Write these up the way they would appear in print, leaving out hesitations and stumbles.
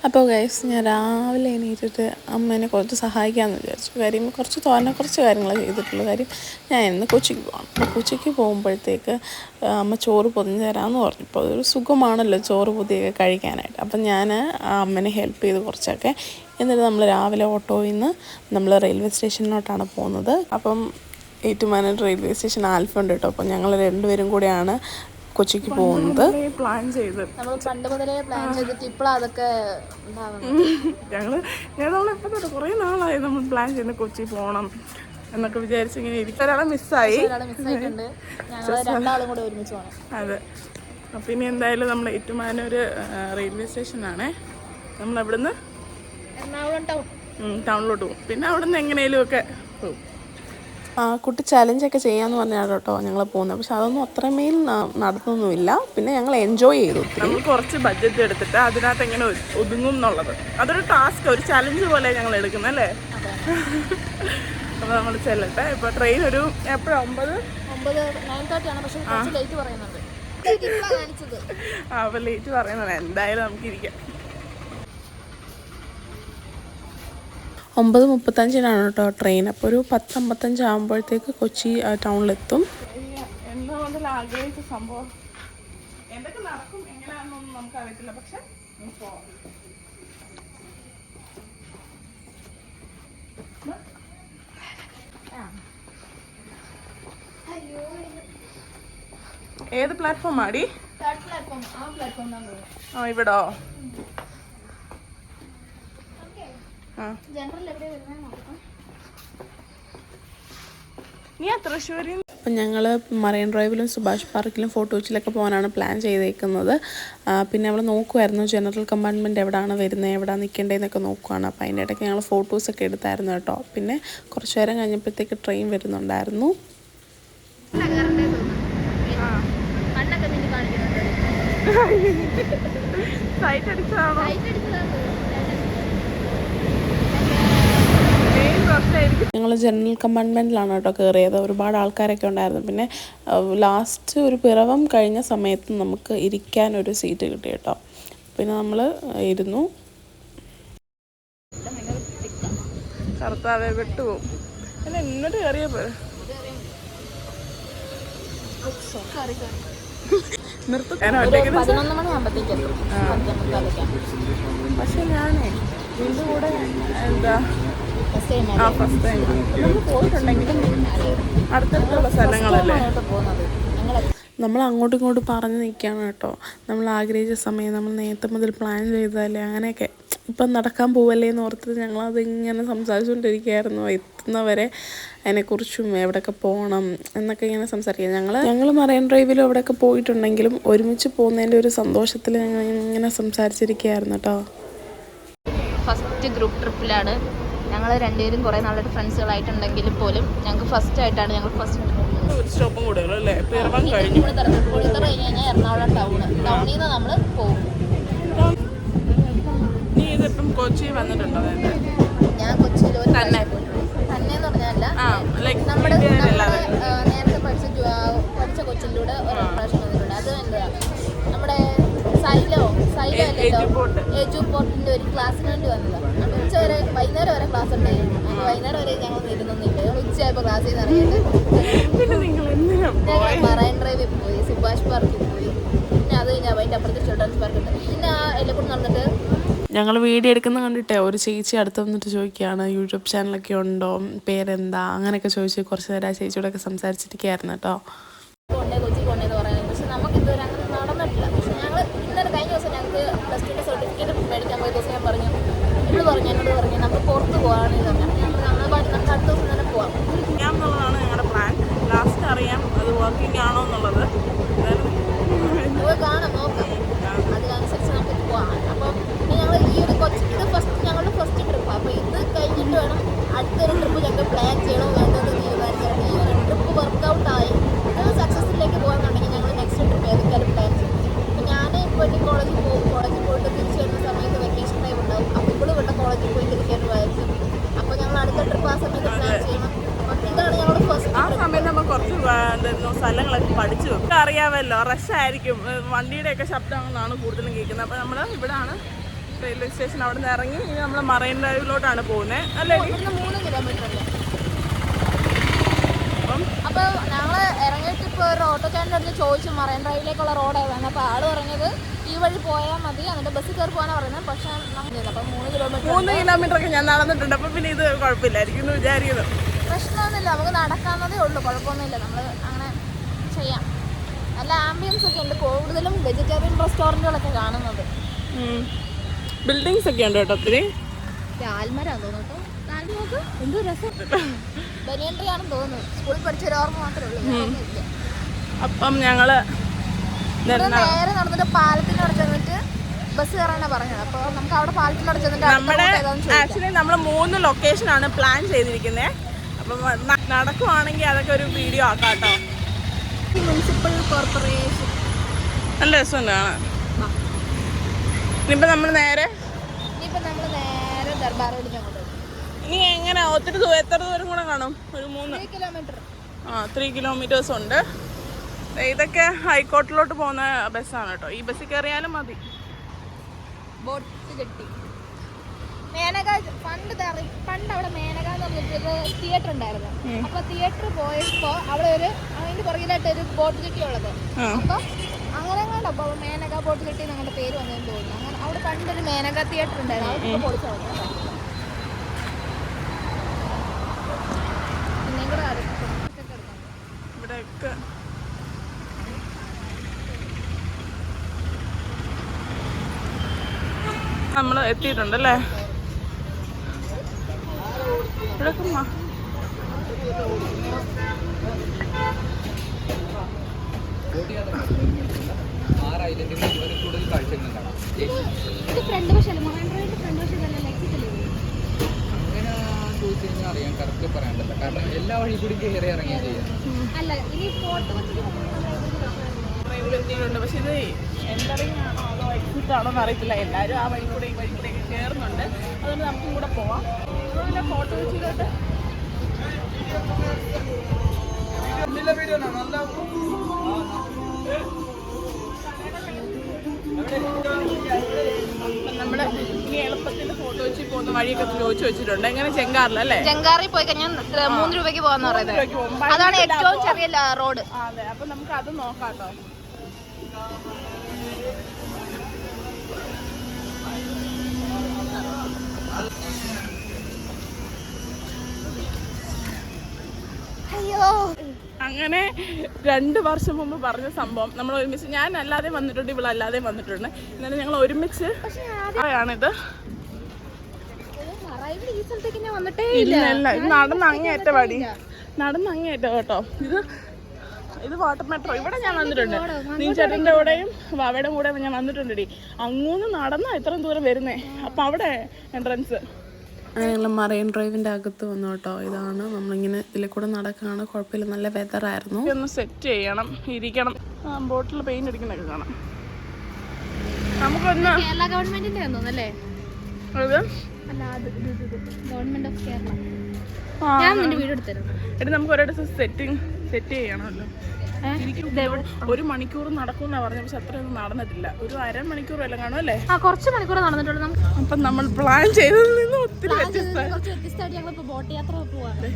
അപ്പോൾ ഗൈസ് ഞാൻ രാവിലെ എണീറ്റിട്ട് അമ്മേനെ കുറച്ച് സഹായിക്കാമെന്ന് വിചാരിച്ചു. കാര്യം കുറച്ച് കാര്യങ്ങൾ ചെയ്തിട്ടുള്ളൂ. കാര്യം ഞാൻ ഇന്ന് കൊച്ചിക്ക് പോകണം. അപ്പോൾ കൊച്ചിക്ക് പോകുമ്പോഴത്തേക്ക് അമ്മ ചോറ് പൊതിഞ്ഞ് തരാമെന്ന് പറഞ്ഞു. അപ്പോൾ അതൊരു സുഖമാണല്ലോ ചോറ് പൊതിയൊക്കെ കഴിക്കാനായിട്ട്. അപ്പം ഞാൻ അമ്മനെ ഹെൽപ്പ് ചെയ്ത് കുറച്ചൊക്കെ. എന്നിട്ട് നമ്മൾ രാവിലെ ഓട്ടോയിൽ നിന്ന് നമ്മൾ റെയിൽവേ സ്റ്റേഷനിലോട്ടാണ് പോകുന്നത്. അപ്പം ഏറ്റുമാനൂർ റെയിൽവേ സ്റ്റേഷൻ ആൽഫുണ്ട് കേട്ടോ. അപ്പോൾ ഞങ്ങൾ രണ്ടുപേരും കൂടെയാണ് കൊച്ചിക്ക് പോകുന്നത്. പ്ലാൻ ചെയ്ത് നമ്മൾ പണ്ട് മുതലേ പ്ലാൻ ചെയ്തിട്ട് ഇപ്പോഴാണ് അതൊക്കെ ഞങ്ങളിപ്പോൾ തൊട്ട് കുറേ നാളായി നമ്മൾ പ്ലാൻ ചെയ്യുന്നത് കൊച്ചി പോകണം എന്നൊക്കെ വിചാരിച്ച് ഇങ്ങനെ ഇരിക്കും. ഒരാളെ മിസ്സായിട്ടുണ്ട്. അതെ. അപ്പം ഇനി എന്തായാലും നമ്മൾ ഏറ്റുമാനൂർ റെയിൽവേ സ്റ്റേഷനാണേ. നമ്മൾ അവിടുന്ന് ടൗണിലോട്ട് പോകും. പിന്നെ അവിടുന്ന് എങ്ങനെയും ഒക്കെ പോകും. കുട്ടി ചലഞ്ചൊക്കെ ചെയ്യാമെന്ന് പറഞ്ഞാണ് കേട്ടോ ഞങ്ങൾ പോകുന്നത്. പക്ഷെ അതൊന്നും അത്രമേൽ നടന്നൊന്നുമില്ല. പിന്നെ ഞങ്ങൾ എൻജോയ് ചെയ്തു. നമ്മൾ കുറച്ച് ബഡ്ജറ്റ് എടുത്തിട്ട് അതിനകത്ത് എങ്ങനെ ഒതുങ്ങും എന്നുള്ളത് അതൊരു ടാസ്ക്, ഒരു ചലഞ്ച് പോലെ ഞങ്ങൾ എടുക്കുന്നത് അല്ലേ. അപ്പോൾ നമ്മൾ ചെല്ലട്ടെ. ഇപ്പോൾ ട്രെയിൻ ഒരു എപ്പോഴാണ് 9:30 പക്ഷേ ലേറ്റ് പറയുന്നുണ്ട്. അപ്പോൾ ലേറ്റ് പറയുന്നത് എന്തായാലും നമുക്കിരിക്കാം. 9:35 കേട്ടോ ട്രെയിൻ. അപ്പോൾ ഒരു 10:55 ആകുമ്പോഴത്തേക്ക് കൊച്ചി ടൗണിലെത്തും. എന്തുകൊണ്ടും ആഗ്രഹിച്ച സംഭവം എന്തൊക്കെ നടക്കും എങ്ങനെയാണെന്നൊന്നും നമുക്ക് അറിയത്തില്ല. പക്ഷെ ഏത് പ്ലാറ്റ്ഫോം ആടി? ഇവിടോ? അപ്പം ഞങ്ങൾ മറൈൻ ഡ്രൈവിലും സുഭാഷ് പാർക്കിലും ഫോർട്ട് കൊച്ചിയിലൊക്കെ പോകാനാണ് പ്ലാൻ ചെയ്തേക്കുന്നത്. പിന്നെ നമ്മൾ നോക്കുമായിരുന്നു ജനറൽ കമ്പാർട്ട്മെൻറ്റ് എവിടെയാണ് വരുന്നത്, എവിടെ നിൽക്കേണ്ടതെന്നൊക്കെ നോക്കുകയാണ്. അപ്പോൾ അതിൻ്റെ ഇടയ്ക്ക് ഞങ്ങൾ ഫോട്ടോസൊക്കെ എടുത്തായിരുന്നു കേട്ടോ. പിന്നെ കുറച്ച് നേരം കഴിഞ്ഞപ്പോഴത്തേക്ക് ട്രെയിൻ വരുന്നുണ്ടായിരുന്നു. ഞങ്ങൾ ജനറൽ കമ്പാർട്ട്മെൻറ്റിലാണ് കേട്ടോ കയറിയത്. ഒരുപാട് ആൾക്കാരൊക്കെ ഉണ്ടായിരുന്നു. പിന്നെ ലാസ്റ്റ് ഒരു പിറവം കഴിഞ്ഞ സമയത്ത് നമുക്ക് ഇരിക്കാനൊരു സീറ്റ് കിട്ടി കേട്ടോ. പിന്നെ നമ്മൾ ഇരുന്നു. കർത്താവെ വിട്ടുപോകും. പിന്നെ ഇങ്ങോട്ട് കയറിയപ്പോ പക്ഷെ ഞാനേ ഇതിൻ്റെ കൂടെ എന്താ ഫസ്റ്റ് ടൈം പോയിട്ടുണ്ടെങ്കിലും അടുത്തടുത്തുള്ള സ്ഥലങ്ങളല്ലേ. നമ്മൾ അങ്ങോട്ടും ഇങ്ങോട്ടും പറഞ്ഞു നിൽക്കുകയാണ് കേട്ടോ. നമ്മൾ ആഗ്രഹിച്ച സമയം നമ്മൾ നേരത്തെ മുതൽ പ്ലാൻ ചെയ്തതല്ലേ, അങ്ങനെയൊക്കെ ഇപ്പം നടക്കാൻ പോവല്ലേ എന്ന് ഓർത്തിട്ട് ഞങ്ങളതിങ്ങനെ സംസാരിച്ചുകൊണ്ടിരിക്കുകയായിരുന്നു. എത്തുന്നവരെ അതിനെക്കുറിച്ചും എവിടെയൊക്കെ പോകണം എന്നൊക്കെ ഇങ്ങനെ സംസാരിക്കുക. ഞങ്ങൾ മറൈൻ ഡ്രൈവിലും എവിടെയൊക്കെ പോയിട്ടുണ്ടെങ്കിലും ഒരുമിച്ച് പോകുന്നതിൻ്റെ ഒരു സന്തോഷത്തിൽ ഞങ്ങൾ ഇങ്ങനെ സംസാരിച്ചിരിക്കുകയായിരുന്നു കേട്ടോ. ഫസ്റ്റ് ഗ്രൂപ്പ് ട്രിപ്പിലാണ്. ഞങ്ങൾ രണ്ടുപേരും കുറേ നാളായിട്ട് ഫ്രണ്ട്സുകളായിട്ടുണ്ടെങ്കിലും പോലും ഞങ്ങൾക്ക് ഫസ്റ്റ് ആയിട്ടാണ് ഞങ്ങൾ ഫസ്റ്റ് പുളിത്തറ കഴിഞ്ഞ് കഴിഞ്ഞാൽ എറണാകുളം ടൗണിൽ നിന്ന് നമ്മൾ പോകും. ഞാൻ കൊച്ചിയിൽ ഒരു തന്നെയെന്ന് പറഞ്ഞാൽ നമ്മുടെ നേരത്തെ പഠിച്ച കൊച്ചിലൂടെ ഒരു പ്രാവശ്യം വന്നിട്ടുണ്ട്. അത് എന്താ നമ്മുടെ സൈലോ എജു പോർട്ടിൻ്റെ ഒരു ക്ലാസ്സിന് വേണ്ടി വന്നതാണ്. ഉച്ചവരെ വൈകുന്നേരം വരെ ക്ലാസ് ഉണ്ടായിരുന്നു. വൈകുന്നേരം വരെ ഞങ്ങൾ ഇരുന്നിട്ട് ഉച്ചയായപ്പോൾ ക്ലാസ്സിൽ നിന്ന് ഇറങ്ങിയിട്ട് ഞങ്ങൾ മറൈൻ ഡ്രൈവിൽ പോയി, സുഭാഷ് പാർക്കിൽ പോയി. പിന്നെ അത് കഴിഞ്ഞാൽ അതിൻ്റെ അപ്പുറത്ത് ചിൽഡ്രൻസ് പാർക്ക് ഉണ്ട്. പിന്നെ ആ എല്ലാം കൂടെ നടന്നിട്ട് ഞങ്ങൾ വീഡിയോ എടുക്കുന്ന കണ്ടിട്ടേ ഒരു ചേച്ചി അടുത്ത് വന്നിട്ട് ചോദിക്കുകയാണ് യൂട്യൂബ് ചാനലൊക്കെ ഉണ്ടോ, പേരെന്താ, അങ്ങനെയൊക്കെ ചോദിച്ച് കുറച്ച് നേരം ആ ചേച്ചിയോടൊക്കെ സംസാരിച്ചിരിക്കുകയായിരുന്നു കേട്ടോ. കൊച്ചി കൊണ്ടേന്ന് പറയുന്നത്. പക്ഷെ നമുക്ക് ഇതുവരെ അങ്ങനെ നടന്നിട്ടില്ല. പക്ഷെ ഞങ്ങൾ ഇന്നലെ കഴിഞ്ഞ ദിവസം ഞങ്ങൾക്ക് പ്ലസ് ടുൻ്റെ സർട്ടിഫിക്കറ്റ് മേടിക്കാൻ പോയ ദിവസം ഞാൻ പറഞ്ഞു, എന്നോട് പറഞ്ഞു നമുക്ക് പുറത്ത് പോകാമെന്ന് പറഞ്ഞു. നമുക്ക് അടുത്ത ദിവസം തന്നെ പോവാം എന്നുള്ളതാണ് ഞങ്ങളുടെ പ്ലാൻ. ലാസ്റ്റ് അറിയാം അത് വർക്കിംഗ് ആണോ എന്നുള്ളത്. നമുക്ക് കാണാം, നോക്കാം. അതിനനുസരിച്ച് നമുക്ക് പോകാം. അപ്പം ഞങ്ങൾ ഈ ഒരു ഞങ്ങളുടെ ഫസ്റ്റ് ട്രിപ്പ്. അപ്പോൾ ഇത് കഴിഞ്ഞിട്ട് വേണം അടുത്തൊരു ട്രിപ്പ് ഞങ്ങൾക്ക് പ്ലാൻ ചെയ്യണോ വേണ്ടത് തീരുമാനിക്കണം. ഈ ഒരു ട്രിപ്പ് വർക്കൗട്ടായി ഇത് സക്സസ്സിലേക്ക് പോകാന്നുണ്ടെങ്കിൽ ഞങ്ങൾ നെക്സ്റ്റ് ട്രിപ്പ് ഏതൊക്കെയാലും പ്ലാൻ ചെയ്യും. അപ്പോൾ ഞാൻ ഇപ്പോൾ കോളേജിൽ പോകും. കോളേജിൽ പോയിട്ട് തിരിച്ച് വരുന്ന സമയത്ത് വെക്കേഷൻ ടൈം ഉണ്ടാവും. അപ്പോൾ ഇവിടെ കോളേജിൽ പോയി തിരിക്കാനുമായിരിക്കും. അപ്പോൾ ഞങ്ങൾ അടുത്ത ട്രിപ്പ് ആ സമയത്ത് പ്ലാൻ ചെയ്യണം. അപ്പോൾ ഇതാണ് ഞങ്ങളുടെ ഫസ്റ്റ്. ആ സമയത്ത് നമ്മൾ കുറച്ച് സ്ഥലങ്ങളൊക്കെ പഠിച്ചു വെക്കും. അറിയാമല്ലോ, റഷായിരിക്കും, വണ്ടിയുടെയൊക്കെ ശബ്ദങ്ങളാണ് കൂടുതലും കേൾക്കുന്നത്. അപ്പോൾ നമ്മൾ ഇവിടെയാണ് റെയിൽവേ സ്റ്റേഷൻ അവിടെ നിന്ന് ഇറങ്ങി ഇനി നമ്മൾ മറൈൻ ഡ്രൈവിലോട്ടാണ് പോകുന്നത് അല്ലേ? 3 കിലോമീറ്റർ ഉണ്ട്. അപ്പോൾ ഞങ്ങൾ ഇറങ്ങിയിട്ട് ഇപ്പോൾ ഒരു ഓട്ടോക്കാരൻ്റെ അടുത്ത് ചോദിച്ചു മറൈൻ ഡ്രൈവിലേക്കുള്ള റോഡ് ഏതാണ്. അപ്പോൾ ആൾ പറഞ്ഞത് ഈ വഴി പോയാൽ മതി, എന്നിട്ട് ബസ്സിൽ കയറി പോകാനാണ് പറയുന്നത്. പക്ഷേ അപ്പം 3 കിലോമീറ്റർ ഒക്കെ ഞാൻ നടന്നിട്ടുണ്ട്. അപ്പം പിന്നെ ഇത് കുഴപ്പമില്ലായിരിക്കും എന്ന് വിചാരിക്കുന്നത്. പ്രശ്നമൊന്നുമില്ല, നമുക്ക് നടക്കാവുന്നതേ ഉള്ളൂ, കുഴപ്പമൊന്നുമില്ല. നമ്മൾ അങ്ങനെ ചെയ്യാം. നല്ല ആംബിയൻസ് ഒക്കെ ഉണ്ട്. കൂടുതലും വെജിറ്റേറിയൻ റെസ്റ്റോറൻറ്റുകളൊക്കെ കാണുന്നത്. ബിൽഡിങ്സ് ഒക്കെ ഉണ്ട് കേട്ടോ ഒത്തിരി. ആൽമരാന്ന് തോന്നുന്നു കേട്ടോ. നോക്ക് എന്തോ രസം. ബനിയൻട്രി ആണെന്ന് തോന്നുന്നു. സ്കൂളിൽ പഠിച്ചൊരു ഓർമ്മ മാത്രമേ ഉള്ളൂ. അപ്പം ഞങ്ങള് നേരെ നടന്നിട്ട് പാലത്തിൻ്റെ അവിടെ ചെന്നിട്ട് ബസ് കയറാനാണ് പറഞ്ഞത്. അപ്പോൾ നമുക്ക് അവിടെ പാലത്തിൻ്റെ അവിടെ ചെന്നിട്ട് ആക്ച്വലി നമ്മൾ 3 ലൊക്കേഷനാണ് പ്ലാൻ ചെയ്തിരിക്കുന്നത്. അപ്പം നടക്കുവാണെങ്കിൽ അതൊക്കെ ഒരു വീഡിയോ ആക്കാം കേട്ടോ. മുനിസിപ്പൽ കോർപ്പറേഷൻ നല്ല രസമുണ്ട് കാണാൻ. ഇനിയിപ്പോൾ നമ്മൾ നേരെ ദർബാർ റോഡിൽ അങ്ങോട്ട്. ഇനി എങ്ങനെ ഒത്തിരി എത്ര ദൂരം കൂടെ കാണും? ഒരു 3 കിലോമീറ്റർ. 3 കിലോമീറ്റേഴ്സ് ഉണ്ട്. ഇതൊക്കെ ഹൈക്കോർട്ടിലോട്ട് പോകുന്ന ബസ്സാണ് കേട്ടോ. ഈ ബസ്സിൽ കയറിയാലും മതി. ബോട്ട് കെട്ടി മേനക പണ്ട് അവിടെ മേനക എന്ന് പറഞ്ഞിട്ടൊരു തിയേറ്റർ ഉണ്ടായിരുന്നു. അപ്പൊ തിയേറ്റർ പോയപ്പോ അവിടെ അതിന്റെ പുറകിലായിട്ട് ഒരു ബോട്ട് കെട്ടി ഉള്ളത്. അപ്പൊ അങ്ങനെ കണ്ടോ അപ്പൊ മേനക ബോട്ട് കെട്ടി ഞങ്ങളുടെ പേര് വന്നതെന്ന് തോന്നുന്നു. അങ്ങനെ അവിടെ പണ്ടൊരു മേനക തിയേറ്റർ ഉണ്ടായിരുന്നു. അതൊക്കെ പൊളിച്ചു പിന്നെയും കൂടെ ഇവിടെയൊക്കെ നമ്മൾ എത്തിയിട്ടുണ്ടല്ലേ. അറിയാൻ കറക്റ്റ് പറയാണ്ടല്ല, കാരണം എല്ലാ വഴി കൂടി കയറി ഇറങ്ങിയാൽ ചെയ്യാം. പക്ഷെ ഇത് എൻട്രിങ് ആണോ അതോ എക്സിറ്റ് ആണോ എന്ന് അറിയത്തില്ല. എല്ലാവരും ആ വഴി കൂടെ ഈ വഴി കൂടെ കയറുന്നുണ്ട്. അതുകൊണ്ട് നമുക്കും കൂടെ പോവാം. അതുപോലെ ഫോട്ടോ വെച്ചിട്ട് നമ്മള് ഇനി എളുപ്പത്തിൽ ഫോട്ടോ വെച്ച് പോകുന്ന വഴിയൊക്കെ ചോദിച്ചു വെച്ചിട്ടുണ്ട്. എങ്ങനെ ചെങ്കാറിലല്ലേ? ചെങ്കാറിൽ പോയി കഴിഞ്ഞാൽ 3 രൂപയ്ക്ക് പോകാന്ന് പറയുന്നത്. അതാണ് ഏറ്റവും ചെറിയ റോഡ്. അതെ, അപ്പൊ നമുക്ക് അത് നോക്കാം കേട്ടോ. അയ്യോ, അങ്ങനെ 2 വർഷം മുമ്പ് പറഞ്ഞ സംഭവം നമ്മൾ ഒരുമിച്ച്, ഞാൻ അല്ലാതെ വന്നിട്ടുണ്ട്, ഇവളല്ലാതെ വന്നിട്ടുണ്ട്. എന്നാലും ഞങ്ങൾ ഒരുമിച്ച് ആണിത്. ഇല്ല, ഇത് നടന്ന് അങ്ങേറ്റ പടി, നടന്ന് അങ്ങേറ്റ കേട്ടോ. ഇത് വാട്ടർ മെട്രോ. ഇവിടെ ഞാൻ വന്നിട്ടുണ്ട്. നീ ചേട്ടൻ്റെ കൂടെയും വാവയുടെ കൂടെ ഞാൻ വന്നിട്ടുണ്ടടി. അങ്ങോട്ട് നടന്നാ ഇത്രയും ദൂരം വരുന്നേ. അപ്പം അവിടെ എൻട്രൻസ്. ഞങ്ങൾ മറൈൻ ഡ്രൈവിൻ്റെ അകത്ത് വന്നു കേട്ടോ. ഇതാണ് നമ്മളിങ്ങനെ ഇതിൽ കൂടെ നടക്കുകയാണ്. കുഴപ്പമില്ല, നല്ല വെതറായിരുന്നു. ഒന്ന് സെറ്റ് ചെയ്യണം, ഇരിക്കണം. ബോട്ടിൽ പെയിന്റ് അടിക്കുന്നൊക്കെ കാണാം. നമുക്കൊന്ന് കേരള ഗവൺമെന്റിന്റെ തോന്നുന്നല്ലേ? Government of Kerala. ഞാൻ നിന്റെ വീഡിയോ എടുത്തരാം. എടി നമുക്ക് ഒരിടത്ത് സെറ്റ് ചെയ്യണമല്ലോ. 1 മണിക്കൂർ നടക്കുമെന്നാ പറഞ്ഞ, പക്ഷെ അത്രയൊന്നും നടന്നിട്ടില്ല. ഒരു അരമണിക്കൂർ വല്ല കാണും അല്ലേ? കുറച്ച് മണിക്കൂർ നടന്നിട്ടുള്ളൂ. അപ്പം നമ്മൾ പ്ലാൻ ചെയ്തതിൽ നിന്ന് ഒത്തിരി വ്യത്യസ്തമായിട്ട് ഞങ്ങളിപ്പോൾ ബോട്ട് യാത്ര പോവാണ്.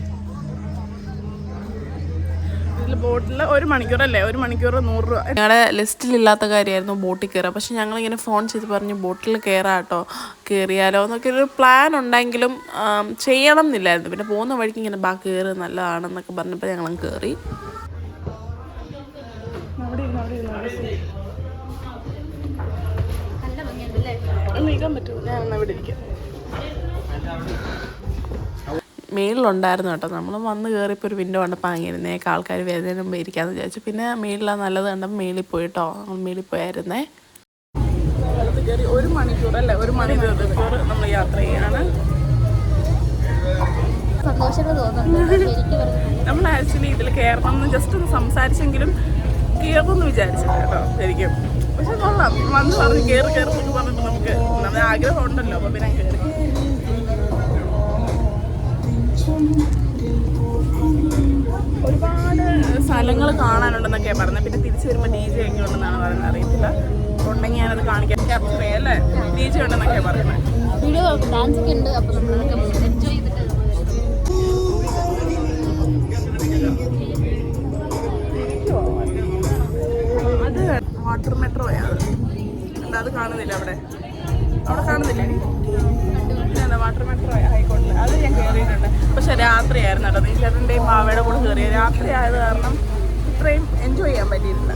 ഇതിൽ ബോട്ടിൽ 1 മണിക്കൂർ അല്ലേ? 1 മണിക്കൂർ 100 രൂപ. ഞങ്ങളുടെ ലിസ്റ്റിലില്ലാത്ത കാര്യമായിരുന്നു ബോട്ടിൽ കയറുക. പക്ഷെ ഞങ്ങളിങ്ങനെ ഫോൺ ചെയ്ത് പറഞ്ഞു ബോട്ടിൽ കയറാം കേട്ടോ, കയറിയാലോ എന്നൊക്കെ ഒരു പ്ലാൻ ഉണ്ടെങ്കിലും ചെയ്യണം എന്നില്ലായിരുന്നു. പിന്നെ പോകുന്ന വഴിക്ക് ഇങ്ങനെ കയറി നല്ലതാണെന്നൊക്കെ പറഞ്ഞപ്പോൾ ഞങ്ങളും കയറി. നീക്കാൻ പറ്റുമോ? ഞാൻ ഇവിടെ ഇരിക്കാം. മേളിലുണ്ടായിരുന്നു കേട്ടോ. നമ്മൾ വന്ന് കയറിയപ്പോൾ ഒരു വിൻഡോ കണ്ടപ്പോൾ അങ്ങനെയൊക്കെ ആൾക്കാർ വേദന മുമ്പ് ഇരിക്കാമെന്ന് വിചാരിച്ചു. പിന്നെ മേളിലാണ് നല്ലത് കണ്ടപ്പോൾ മേളിൽ പോയിട്ടോ. നമ്മൾ മേളിൽ പോയായിരുന്നേ. കയറി 1 മണിക്കൂർ അല്ലേ? 1 മണിക്കൂർ നമ്മൾ യാത്ര ചെയ്യാണ്. നമ്മൾ ആക്ച്വലി ഇതിൽ കയറണം എന്ന് ജസ്റ്റ് ഒന്ന് സംസാരിച്ചെങ്കിലും കയറുമെന്ന് വിചാരിച്ചില്ല കേട്ടോ ശരിക്കും. പക്ഷെ കൊള്ളാം, വന്ന് പറഞ്ഞ് കയറി എന്നൊക്കെ പറഞ്ഞിട്ട് നമുക്ക് നമ്മുടെ ആഗ്രഹം ഉണ്ടല്ലോ. അപ്പോൾ പിന്നെ കയറി. ഒരുപാട് സ്ഥലങ്ങൾ കാണാനുണ്ടെന്നൊക്കെയാണ് പറഞ്ഞത്. പിന്നെ തിരിച്ചു വരുമ്പോൾ DJ ഒക്കെ ഉണ്ടെന്നാണ് പറയുന്നത്, അറിയത്തില്ല. ഉണ്ടെങ്കിൽ ഞാനത് കാണിക്കാം, ക്യാപ്ചർ ചെയ്യാം അല്ലേ? ബീച്ച് ഉണ്ടെന്നൊക്കെ പറയുന്നത്. വീഡിയോ ഡാൻസ് ഒക്കെ ഉണ്ട്. അപ്പോൾ നമ്മളതൊക്കെ എൻജോയ് ചെയ്തിട്ട് അത് വാട്ടർ മെട്രോയാണ്. എന്താ അത് കാണുന്നില്ല അവിടെ? അവിടെ കാണുന്നില്ല. വാട്ടർ മെട്രോ ഹൈക്കോട്ടിൽ അത് ഞാൻ കയറിയിട്ടുണ്ട്. പക്ഷെ രാത്രിയായിരുന്നു കേട്ടോ. നീച്ചേട്ടൻ്റെയും മാവയുടെ കൂടെ കയറിയ രാത്രി ആയത് കാരണം ഇത്രയും എൻജോയ് ചെയ്യാൻ പറ്റിയിട്ടില്ല.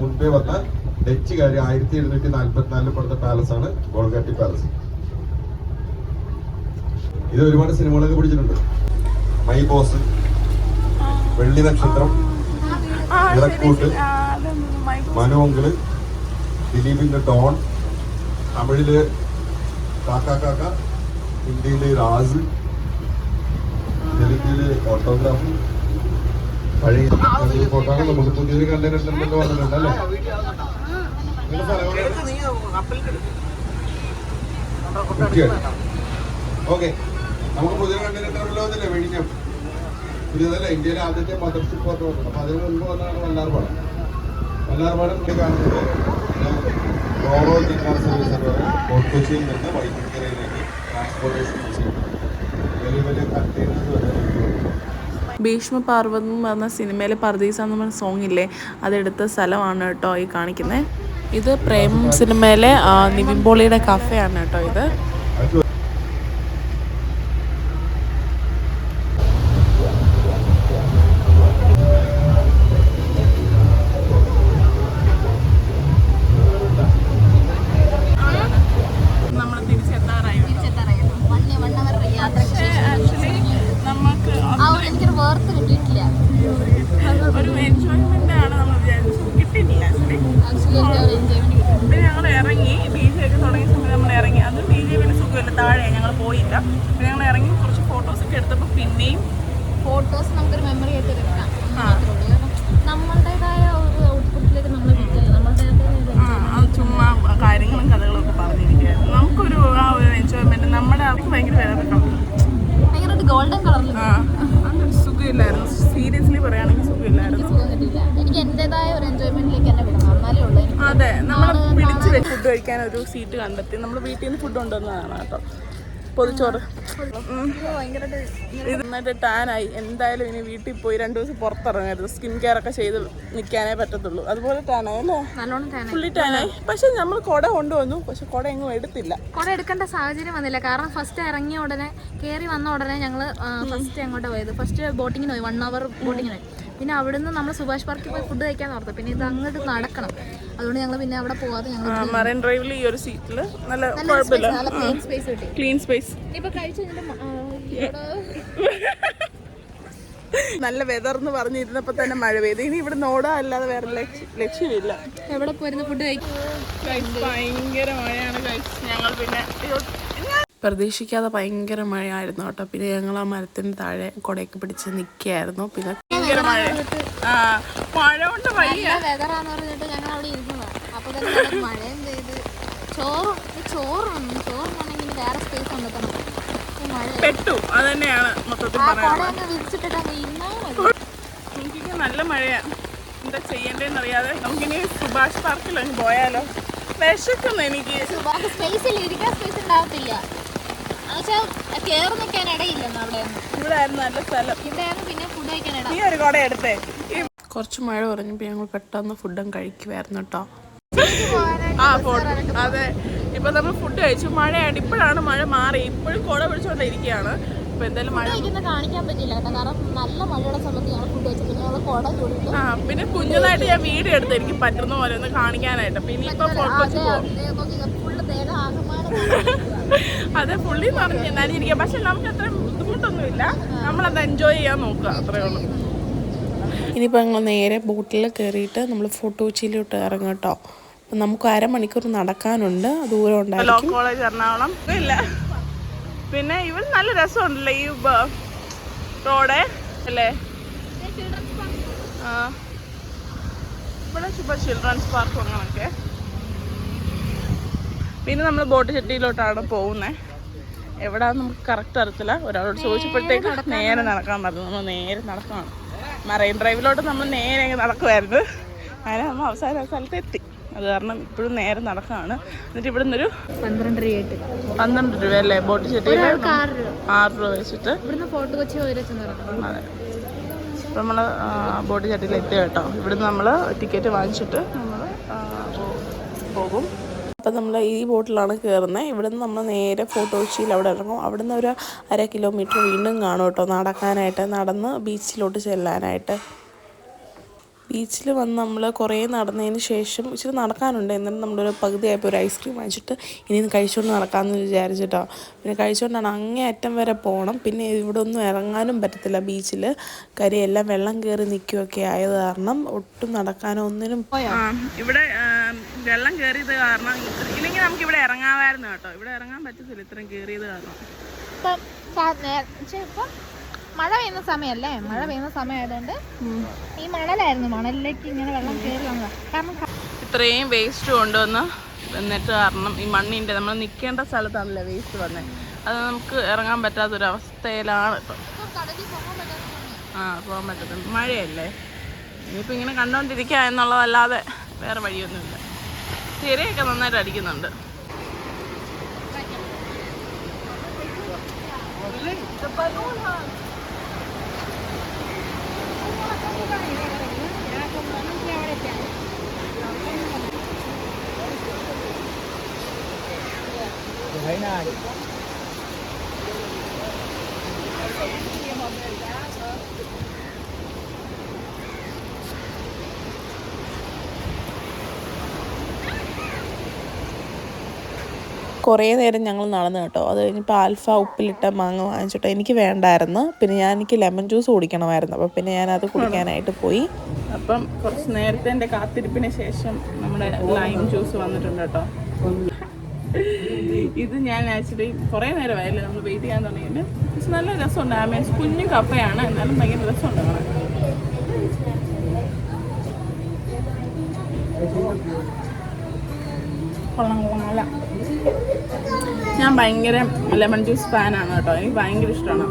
മുൻപേ വന്ന ഡച്ചുകാര് 1744 പണിത പാലസ് ആണ് ബോൾഗാട്ടി പാലസ്. ഇത് ഒരുപാട് സിനിമകളൊക്കെ പിടിച്ചിട്ടുണ്ട്. മൈ ബോസ്, വെള്ളി നക്ഷത്രം, ഇറക്കൂട്ട്, മനോങ്കിള്, ദിലീപിന്റെ ഡോൺ, തമിഴില് കാക്ക കാക്ക, ഹിന്ദിയില് രാസ്, തെലുങ്കില് ഓട്ടോഗ്രാഫ്. പഴയ ഫോട്ടോകൾ നമുക്ക് പുതിയൊരു കണ്ടന്റ് വന്നിട്ടുണ്ട് അല്ലേ? ഓക്കെ, നമുക്ക് പുതിയൊരു കണ്ടന്റ് വന്നില്ലേ? വെടിഞ്ഞം പുതിയതല്ല, ഇന്ത്യയിലെ ആദ്യത്തെ മദർഷിപ്പ് ഫോട്ടോ വന്നത്. അപ്പൊ അതിന് മുൻപ് വന്നതാണ് വല്ലാർപാടം. വല്ലാർപാടം കാണുന്നത് റോറോ ജില്ലാ സർവീസ് എന്ന് പറയും. ഫോർട്ട് കൊച്ചിയിൽ നിന്ന് വൈത്തിരിക്കരയിലേക്ക് ട്രാൻസ്പോർട്ടേഷൻ വലിയ വലിയ കണ്ടെയ്നേഴ്സ് വരെ. ഭീഷ്മപാർവ്വതം എന്ന് പറഞ്ഞ സിനിമയിലെ പർദീസ എന്ന് പറഞ്ഞ സോങ് ഇല്ലേ, അതെടുത്ത സ്ഥലമാണ് കേട്ടോ ഈ കാണിക്കുന്നത്. ഇത് പ്രേം സിനിമയിലെ നിവിൻ പോളിയുടെ കഫേയാണ് കേട്ടോ ഇത്. നമ്മൾ തിരിച്ചെത്താറായി. എനിക്കൊരു വേർത്ത് കിട്ടിയിട്ടില്ല. ഒരു എൻജോയ്മെന്റ് ആണ് നമ്മൾ വിചാരിച്ചത്, കിട്ടിയിട്ടില്ല ആക്ച്വലി. ഞങ്ങൾ ഇറങ്ങി ബീച്ചിലൊക്കെ തുടങ്ങിയ സമയത്ത് നമ്മൾ ഇറങ്ങി. അത് ബീച്ച് വലിയ സുഖമില്ല, താഴെ ഞങ്ങൾ പോയില്ല. ഞങ്ങൾ ഇറങ്ങി കുറച്ച് ഫോട്ടോസൊക്കെ എടുത്തപ്പോൾ പിന്നെയും ഫോട്ടോസ് നമുക്കൊരു മെമ്മറി ആയിട്ട് എടുക്കാം. നമ്മളുടേതായ ഒരു ഔട്ട്പുട്ടിലേക്ക് നമ്മൾ അത് ചുമ്മാ കാര്യങ്ങളും കഥകളും ഒക്കെ പറഞ്ഞിരിക്കുകയായിരുന്നു. നമുക്കൊരു ആ ഒരു എൻജോയ്മെന്റ് നമ്മുടെ ആൾക്ക് ഭയങ്കര ഭയങ്കര ഗോൾഡൻ കളറിൽ സുഖമില്ലായിരുന്നു. സീരിയസ്ലി പറയുകയാണെങ്കിൽ സുഖമില്ലായിരുന്നു. എനിക്ക് എൻ്റെതായ ഒരു എൻജോയ്മെന്റിലേക്ക് തന്നെ വിടണം, എന്നാലേ ഉള്ളൂ. അതെ, നമ്മൾ പിടിച്ച് ഫുഡ് കഴിക്കാൻ ഒരു സീറ്റ് കണ്ടെത്തി. നമ്മൾ വീട്ടിൽ നിന്ന് ഫുഡ് കൊണ്ടുവന്നതാണ് കേട്ടോ, പൊതിച്ചോറ്. ഇത് എന്നിട്ട് ടാനായി. എന്തായാലും ഇനി വീട്ടിൽ പോയി 2 ദിവസം പുറത്തിറങ്ങരുത്, സ്കിൻ കെയർ ഒക്കെ ചെയ്ത് നിൽക്കാനേ പറ്റത്തുള്ളൂ. അതുപോലെ ടാനായി അല്ലേ? ഫുള്ളി ടാനായി. പക്ഷെ നമ്മൾ കുട കൊണ്ടുവന്നു, പക്ഷെ കുട എങ്ങും എടുത്തില്ല. കുട എടുക്കേണ്ട സാഹചര്യം വന്നില്ല. കാരണം ഫസ്റ്റ് ഇറങ്ങിയ ഉടനെ കയറി വന്ന ഉടനെ ഞങ്ങൾ ഫസ്റ്റ് അങ്ങോട്ട് പോയത്. ഫസ്റ്റ് ബോട്ടിങ്ങിന് പോയി, 1 hour ബോട്ടിങ്ങിന് പോയി. പിന്നെ അവിടുന്ന് നമ്മൾ സുഭാഷ് പാർക്കിൽ പോയി ഫുഡ് കഴിക്കാൻ ഓർത്തു. പിന്നെ ഇത് അങ്ങോട്ട് നടക്കണം, അതുകൊണ്ട് ഞങ്ങൾ പിന്നെ അവിടെ പോവാതെ ഞങ്ങൾ മറൈൻ ഡ്രൈവിൽ ഈ ഒരു സീറ്റിൽ നല്ല കുഴപ്പമില്ല, ക്ലീൻ സ്പേസ്. ഇപ്പൊ കഴിച്ചു നല്ല വെതർ എന്ന് പറഞ്ഞിരുന്നപ്പോ തന്നെ മഴ പെയ്തു. ഇനി ഇവിടെ നോടാ അല്ലാതെ വേറെ ലക്ഷ്യമില്ല. എവിടെ പോയിരുന്നു ഫുഡ് കഴിക്കും. ഭയങ്കര മഴയാണ് കഴിച്ചത്. ഞങ്ങൾ പിന്നെ പ്രതീക്ഷിക്കാതെ ഭയങ്കര മഴയായിരുന്നു കേട്ടോ. പിന്നെ ഞങ്ങൾ ആ മരത്തിന് താഴെ കുടയൊക്കെ പിടിച്ച് നിൽക്കുകയായിരുന്നു. പിന്നെ ഭയങ്കര മഴ, മഴ കൊണ്ട് വെതറാന്ന് പറഞ്ഞിട്ട് ഞങ്ങൾ അവിടെ ഇരുന്നതാണ്. അപ്പൊ തന്നെ മഴയും പെയ്ത് ചോറുണ്ടെങ്കിൽ വേറെ സ്പേസ് കണ്ടെത്തണം. പെട്ടു, അത് തന്നെയാണ് മൊത്തത്തിൽ പറയാനുള്ളത്. എനിക്ക് നല്ല മഴയാണ്, എന്താ ചെയ്യേണ്ടതെന്ന് അറിയാതെ. നമുക്കിനി സുഭാഷ് പാർക്കിൽ അങ്ങ് പോയാലോ? വിശക്കുന്നു എനിക്ക്. ഇരിക്കാൻ സ്പേസ് ഉണ്ടാവത്തില്ല, കേറി നിൽക്കാൻ ഇടയില്ല. ഇവിടെ ആയിരുന്നു നല്ല സ്ഥലം. പിന്നെ ഫുഡ് കഴിക്കാൻ ഇടം. നീ ഒരു കുട എടുത്തേ. കുറച്ച് മഴ പറഞ്ഞപ്പോൾ ഞങ്ങൾ പെട്ടെന്ന് ഫുഡും കഴിക്കുമായിരുന്നു കേട്ടോ. അതെ, ഇപ്പൊ നമ്മൾ ഫുഡ് കഴിച്ചു. മഴയാണ്, ഇപ്പോഴാണ് മഴ മാറി. ഇപ്പോഴും കുട പിടിച്ചോണ്ടിരിക്കുകയാണ്. ഇപ്പൊ എന്തായാലും മഴ കാണിക്കാൻ പറ്റില്ല കേട്ടോ, കാരണം നല്ല മഴയുടെ സമയത്ത് ഞങ്ങൾ ഫുഡ് കഴിച്ചു. പിന്നെ ഞങ്ങൾ കുട ചൂടിട്ടു. പിന്നെ കുഞ്ഞതായിട്ട് ഞാൻ വീഡിയോ എടുത്ത് എനിക്ക് പറ്റുന്ന പോലെ ഒന്ന് കാണിക്കാനായിട്ട്. പിന്നെ ഇപ്പൊ ഫുള്ള് ദേഹം ആകമാനം അതെ, പുള്ളി പറഞ്ഞു നനഞ്ഞിരിക്കാം. പക്ഷെ നമുക്ക് അത്ര ബുദ്ധിമുട്ടൊന്നും ഒന്നുമില്ല, നമ്മളത് എൻജോയ് ചെയ്യാൻ നോക്കുക, അത്രേ ഉള്ളൂ. ഇനിയിപ്പോൾ ഞങ്ങൾ നേരെ ബോട്ടിൽ കയറിയിട്ട് നമ്മൾ ഫോർട്ട് കൊച്ചിയിലോട്ട് ഇറങ്ങും കേട്ടോ. അപ്പം നമുക്ക് 1/2 മണിക്കൂർ നടക്കാനുണ്ട്, ദൂരം ഉണ്ടായിരിക്കും. ലോ കോളേജ് എറണാകുളം ഇല്ല. പിന്നെ ഇവിടെ നല്ല രസമുണ്ടല്ലേ ഈ റോഡ് അല്ലേ? ഇവിടെ ചിൽഡ്രൻസ് പാർക്കും അങ്ങനെയൊക്കെ. പിന്നെ നമ്മൾ ബോട്ട് ചെട്ടിയിലോട്ടാണ് പോകുന്നത്. എവിടെയാണെന്ന് നമുക്ക് കറക്റ്റ് അറിയത്തില്ല. ഒരാളോട് ചോദിച്ചപ്പോഴത്തേക്ക് നേരെ നടക്കാൻ പറഞ്ഞു. നമ്മൾ നേരെ നടക്കുകയാണ്. മറൈൻ ഡ്രൈവിലോട്ട് നമ്മൾ നേരെ നടക്കുമായിരുന്നു. അങ്ങനെ നമ്മൾ അവസാന സ്ഥലത്ത് എത്തി. അത് കാരണം ഇപ്പോഴും നേരെ നടക്കുകയാണ്. എന്നിട്ട് ഇവിടെ നിന്നൊരു 12 രൂപ അല്ലേ ബോട്ട് ചെട്ടിയിൽ? 6 രൂപ വെച്ചിട്ട് അതെ. ഇപ്പം നമ്മൾ ബോട്ട് ചെട്ടിയിൽ എത്തി കേട്ടോ. ഇവിടുന്ന് നമ്മൾ ടിക്കറ്റ് വാങ്ങിച്ചിട്ട് നമ്മൾ പോകും. അപ്പം നമ്മൾ ഈ ബോട്ടിലാണ് കയറുന്നത്. ഇവിടുന്ന് നമ്മൾ നേരെ ഫോർട്ട് കൊച്ചിയിൽ അവിടെ ഇറങ്ങും. അവിടുന്ന് ഒരു 1/2 കിലോമീറ്റർ വീണ്ടും കാണും കേട്ടോ നടക്കാനായിട്ട്, നടന്ന് ബീച്ചിലോട്ട് ചെല്ലാനായിട്ട്. ബീച്ചിൽ വന്ന് നമ്മൾ കുറേ നടന്നതിന് ശേഷം ഇച്ചിരി നടക്കാനുണ്ട്. എന്നിട്ട് നമ്മളൊരു പകുതിയായപ്പോൾ ഒരു ഐസ്ക്രീം വാങ്ങിച്ചിട്ട് ഇനി കഴിച്ചുകൊണ്ട് നടക്കാമെന്ന് വിചാരിച്ചിട്ടോ. പിന്നെ കഴിച്ചുകൊണ്ടാണ് അങ്ങേ അറ്റം വരെ പോകണം. പിന്നെ ഇവിടെ ഒന്നും ഇറങ്ങാനും പറ്റത്തില്ല ബീച്ചിൽ. കരിയെല്ലാം വെള്ളം കയറി നിൽക്കുകയൊക്കെ ആയത് കാരണം ഒട്ടും നടക്കാനോ ഒന്നിനും. ഇവിടെ വെള്ളം കയറിയത് കാരണം ഇല്ലെങ്കിൽ നമുക്ക് ഇവിടെ ഇറങ്ങാമായിരുന്നു കേട്ടോ. ഇവിടെ ഇറങ്ങാൻ പറ്റത്തില്ല ഇത്രയും കയറിയത് കാരണം. ഇപ്പം മഴ പെയ്യുന്ന സമയമല്ലേ, മഴ പെയ്യുന്ന സമയമായതുകൊണ്ട് ഈ മണലായിരുന്നു, മണലിലേക്ക് ഇങ്ങനെ വെള്ളം കയറി വന്നത്. കാരണം ഇത്രയും വേസ്റ്റ് കൊണ്ടുവന്ന് എന്നിട്ട് കാരണം ഈ മണ്ണിൻ്റെ നമ്മൾ നിൽക്കേണ്ട സ്ഥലത്താണല്ലേ വേസ്റ്റ് വന്നത്. അത് നമുക്ക് ഇറങ്ങാൻ പറ്റാത്തൊരവസ്ഥയിലാണ് ഇപ്പം. പോകാൻ പറ്റത്തില്ല, മഴയല്ലേ. ഇനിയിപ്പോൾ ഇങ്ങനെ കണ്ടുകൊണ്ടിരിക്കുക എന്നുള്ളതല്ലാതെ വേറെ വഴിയൊന്നുമില്ല. തിരയൊക്കെ നന്നായിട്ട് അടിക്കുന്നുണ്ട്. കുറേ നേരം ഞങ്ങൾ നടന്നു കേട്ടോ. അത് കഴിഞ്ഞപ്പോൾ ആൽഫ ഉപ്പിലിട്ട മാങ്ങ വാങ്ങിച്ചിട്ടോ. എനിക്ക് വേണ്ടായിരുന്നു. പിന്നെ എനിക്ക് ലെമൺ ജ്യൂസ് കുടിക്കണമായിരുന്നു. അപ്പോൾ പിന്നെ ഞാനത് കുടിക്കാനായിട്ട് പോയി. അപ്പം കുറച്ച് നേരത്തെ എൻ്റെ കാത്തിരിപ്പിന് ശേഷം നമ്മുടെ ലൈം ജ്യൂസ് വന്നിട്ടുണ്ട് കേട്ടോ. ഇത് ഞാൻ ആക്ച്വലി കുറേ നേരമായില്ലേ നമ്മൾ വെയിറ്റ് ചെയ്യാൻ തുടങ്ങിയിട്ട്. പക്ഷെ നല്ല രസമുണ്ട്. മീൻസ് കുഞ്ഞു കപ്പയാണ്, എന്നാലും ഭയങ്കര രസമുണ്ട് കാണാൻ. കൊള്ളാം നല്ല. ഞാൻ ഭയങ്കര ലെമൺ ജ്യൂസ് ഫാനാണ് കേട്ടോ. എനിക്ക് ഭയങ്കര ഇഷ്ടമാണ്.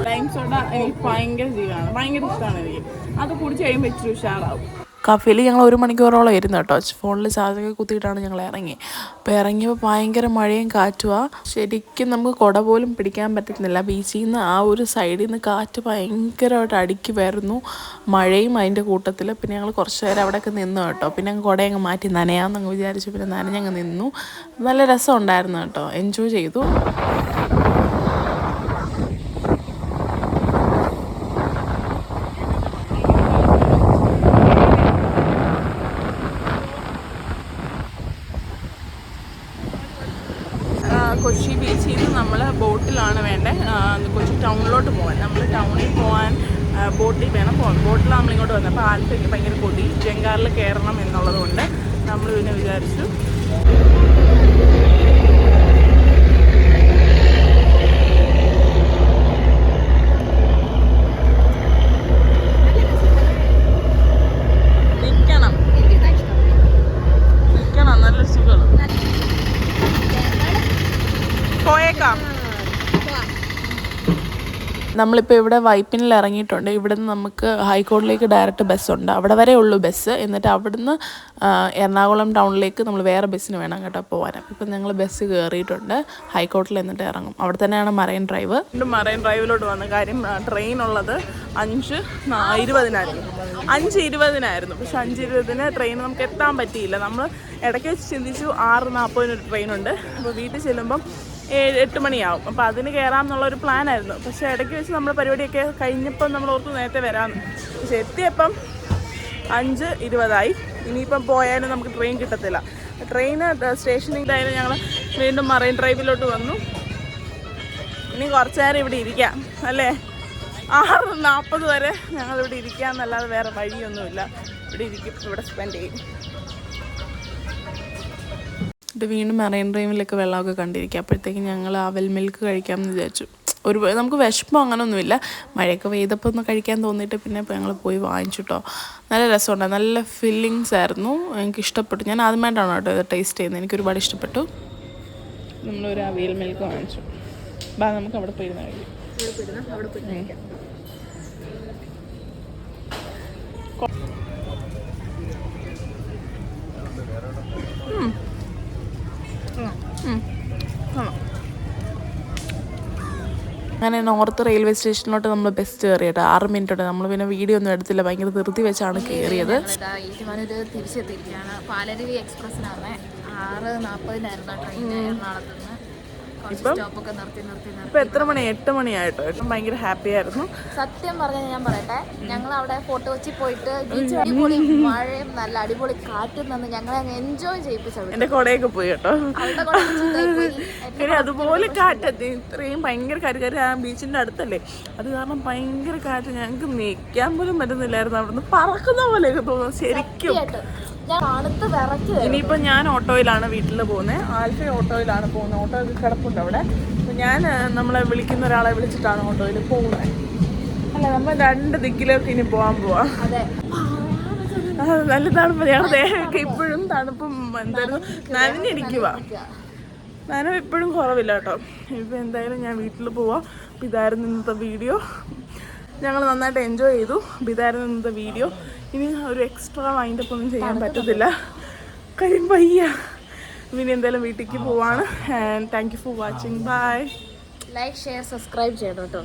ലൈം സോഡ എനിക്ക് ഭയങ്കര ജീവനാണ്, ഭയങ്കര ഇഷ്ടമാണ് എനിക്ക്. അത് കുടിച്ച് കഴിയുമ്പോൾ ഇച്ചിരി ഉഷാറാവും. കഫേയിൽ ഞങ്ങൾ 1 മണിക്കൂറോളം ഇരുന്നു കേട്ടോ. ഫോണിൽ ചാർജൊക്കെ കുത്തിയിട്ടാണ് ഞങ്ങൾ ഇറങ്ങി. അപ്പോൾ ഇറങ്ങിയപ്പോൾ ഭയങ്കര മഴയും കാറ്റുമാണ്. ശരിക്കും നമുക്ക് കുട പോലും പിടിക്കാൻ പറ്റുന്നില്ല. ബീച്ചിൽ നിന്ന് ആ ഒരു സൈഡിൽ നിന്ന് കാറ്റ് ഭയങ്കരമായിട്ട് അടുക്കി വരുന്നു, മഴയും അതിൻ്റെ കൂട്ടത്തിൽ. പിന്നെ ഞങ്ങൾ കുറച്ച് നേരം അവിടെയൊക്കെ നിന്നു കേട്ടോ. പിന്നെ ഞങ്ങൾ കുടയങ്ങ് മാറ്റി നനയാമെന്നങ്ങ് വിചാരിച്ചു. പിന്നെ നനഞ്ഞങ്ങ് നിന്നു. നല്ല രസമുണ്ടായിരുന്നു കേട്ടോ, എൻജോയ് ചെയ്തു. കൊച്ചി ബീച്ചിൽ നിന്ന് നമ്മൾ ബോട്ടിലാണ് വേണ്ടത് കൊച്ചി ടൗണിലോട്ട് പോകാൻ. നമ്മൾ ടൗണിൽ പോകാൻ ബോട്ടിൽ വേണം പോകാൻ. ബോട്ടിലാണ് നമ്മളിങ്ങോട്ട് വന്നത്. അപ്പോൾ ആൽഫയ്ക്ക് ഭയങ്കര കൊതി, ജങ്കാറിൽ കയറണം എന്നുള്ളത് കൊണ്ട് നമ്മൾ പിന്നെ വിചാരിച്ചു നിൽക്കണം, നല്ലൊരു സുഖമാണ്. പോയേക്കാം. നമ്മളിപ്പോൾ ഇവിടെ വൈപ്പിനിൽ ഇറങ്ങിയിട്ടുണ്ട്. ഇവിടുന്ന് നമുക്ക് ഹൈക്കോടതിയിലേക്ക് ഡയറക്റ്റ് ബസ്സുണ്ട്. അവിടെ വരെ ഉള്ളൂ ബസ്. എന്നിട്ട് അവിടുന്ന് എറണാകുളം ടൗണിലേക്ക് നമ്മൾ വേറെ ബസ്സിന് വേണം കേട്ടോ പോകാൻ. ഇപ്പം ഞങ്ങൾ ബസ് കയറിയിട്ടുണ്ട്. ഹൈക്കോടതിയിൽ എന്നിട്ട് ഇറങ്ങും. അവിടെ തന്നെയാണ് മറൈൻ ഡ്രൈവ്. മറൈൻ ഡ്രൈവിലോട്ട് വന്ന കാര്യം, ട്രെയിൻ ഉള്ളത് 5:20 പക്ഷെ 5:20 ട്രെയിൻ നമുക്ക് എത്താൻ പറ്റിയില്ല. നമ്മൾ ഇടയ്ക്ക് വെച്ച് ചിന്തിച്ചു 6:40 ട്രെയിനുണ്ട്. അപ്പോൾ വീട്ടിൽ ചെല്ലുമ്പം 7-8 മണിയാവും. അപ്പോൾ അതിന് കയറാമെന്നുള്ളൊരു പ്ലാനായിരുന്നു. പക്ഷേ ഇടയ്ക്ക് വെച്ച് നമ്മൾ പരിപാടിയൊക്കെ കഴിഞ്ഞപ്പം നമ്മൾ ഓർത്ത് നേരത്തെ വരാമെന്ന്. പക്ഷെ എത്തിയപ്പം 5:20. ഇനിയിപ്പം പോയാലും നമുക്ക് ട്രെയിൻ കിട്ടത്തില്ല. ട്രെയിൻ സ്റ്റേഷനിലായാലും ഞങ്ങൾ വീണ്ടും മറൈൻ ഡ്രൈവിലോട്ട് വന്നു. ഇനി കുറച്ച് നേരം ഇവിടെ ഇരിക്കാം അല്ലേ. 6:40 വരെ ഞങ്ങളിവിടെ ഇരിക്കാമെന്നല്ലാതെ വേറെ വഴിയൊന്നുമില്ല. ഇവിടെ ഇരിക്കും, ഇവിടെ സ്പെൻഡ് ചെയ്യും. ഇത് വീണ്ടും മറൈൻ ഡ്രൈവിലൊക്കെ വെള്ളമൊക്കെ കണ്ടിരിക്കുക. അപ്പോഴത്തേക്ക് ഞങ്ങൾ അവൽ മിൽക്ക് കഴിക്കാമെന്ന് വിചാരിച്ചു. നമുക്ക് വിശപ്പോ അങ്ങനെയൊന്നുമില്ല. മഴയൊക്കെ പെയ്തപ്പോൾ ഒന്ന് കഴിക്കാൻ തോന്നിയിട്ട് പിന്നെ ഇപ്പോൾ ഞങ്ങൾ പോയി വാങ്ങിച്ചു കേട്ടോ. നല്ല രസമുണ്ടായിരുന്നു, നല്ല ഫില്ലിങ്സ് ആയിരുന്നു, എനിക്ക് ഇഷ്ടപ്പെട്ടു. ഞാൻ ആദ്യമായിട്ടാണ് കേട്ടോ ഇത് ടേസ്റ്റ് ചെയ്യുന്നത്, എനിക്ക് ഒരുപാട് ഇഷ്ടപ്പെട്ടു. നമ്മളൊരു അവിയൽ മിൽക്ക് വാങ്ങിച്ചു. നമുക്ക് അവിടെ പോയിരുന്ന കഴിക്കും. അങ്ങനെ നോർത്ത് റെയിൽവേ സ്റ്റേഷനിലോട്ട് നമ്മൾ ബസ് കയറി കേട്ടോ. 6 മിനിറ്റോടെ. നമ്മൾ പിന്നെ വീഡിയോ ഒന്നും എടുത്തില്ല, ഭയങ്കര ധൃതി വെച്ചാണ് കയറിയത്. തിരിച്ചെത്തിയിരിക്കുകയാണ്. പാലരുവി എക്സ്പ്രസ്സിനാണ് 6:40 ട്രെയിൻ എറണാകുളത്ത് നിന്ന്. ഇപ്പൊ എത്ര മണി? 8 മണിയായിട്ടോ. ഭയങ്കര ഹാപ്പി ആയിരുന്നു. സത്യം പറഞ്ഞാൽ ഞാൻ പറയട്ടെ, ഞങ്ങൾ അവിടെ ഫോർട്ട് കൊച്ചി പോയിട്ട് ബീച്ച് അടിപൊളി മഴയും നല്ല അടിപൊളി കാറ്റും തന്ന് ഞങ്ങളെ എൻജോയ് ചെയ്യിപ്പിച്ചു. എന്റെ കൊടയൊക്കെ പോയി കേട്ടോ. പിന്നെ അതുപോലെ കാറ്റെത്തി. ഇത്രയും ഭയങ്കര കാറ്റ്. ആ ബീച്ചിന്റെ അടുത്തല്ലേ, അത് കാരണം ഭയങ്കര കാറ്റ്. ഞങ്ങൾക്ക് നിൽക്കാൻ പോലും പറ്റുന്നില്ലായിരുന്നു. അവിടുന്ന് പറക്കുന്ന പോലെയൊക്കെ തോന്നുന്നു ശരിക്കും. ഇനിയിപ്പോൾ ഞാൻ ഓട്ടോയിലാണ് വീട്ടിൽ പോകുന്നത്. ആൽഫ ഓട്ടോയിലാണ് പോകുന്നത്. ഓട്ടോ കിടപ്പുണ്ട് അവിടെ. അപ്പം ഞാൻ നമ്മളെ വിളിക്കുന്ന ഒരാളെ വിളിച്ചിട്ടാണ് ഓട്ടോയിൽ പോകുന്നത്. അല്ല, നമ്മൾ 2 ദിക്കിലേക്ക് ഇനി പോകാൻ പോവാം. നല്ല തണുപ്പ്. ഞങ്ങളുടെ ദേഹമൊക്കെ ഇപ്പോഴും തണുപ്പും എന്തായിരുന്നു നനഞ്ഞിരിക്കുക. നനവ് ഇപ്പോഴും കുറവില്ല കേട്ടോ. ഇപ്പം എന്തായാലും ഞാൻ വീട്ടിൽ പോവാം. അപ്പം ഇതായിരുന്നു ഇന്നത്തെ വീഡിയോ. ഞങ്ങൾ നന്നായിട്ട് എൻജോയ് ചെയ്തു. ഇതായിരുന്നു ഇന്നത്തെ വീഡിയോ. ഇനി ഒരു എക്സ്ട്രാ വൈൻഡപ്പ് ഒന്നും ചെയ്യാൻ പറ്റത്തില്ല, കാര്യം വയ്യ. ഇനി എന്തായാലും വീട്ടിലേക്ക് പോവാണ്. And thank you for watching. Bye. Like, share, subscribe ചെയ്യണം കേട്ടോ.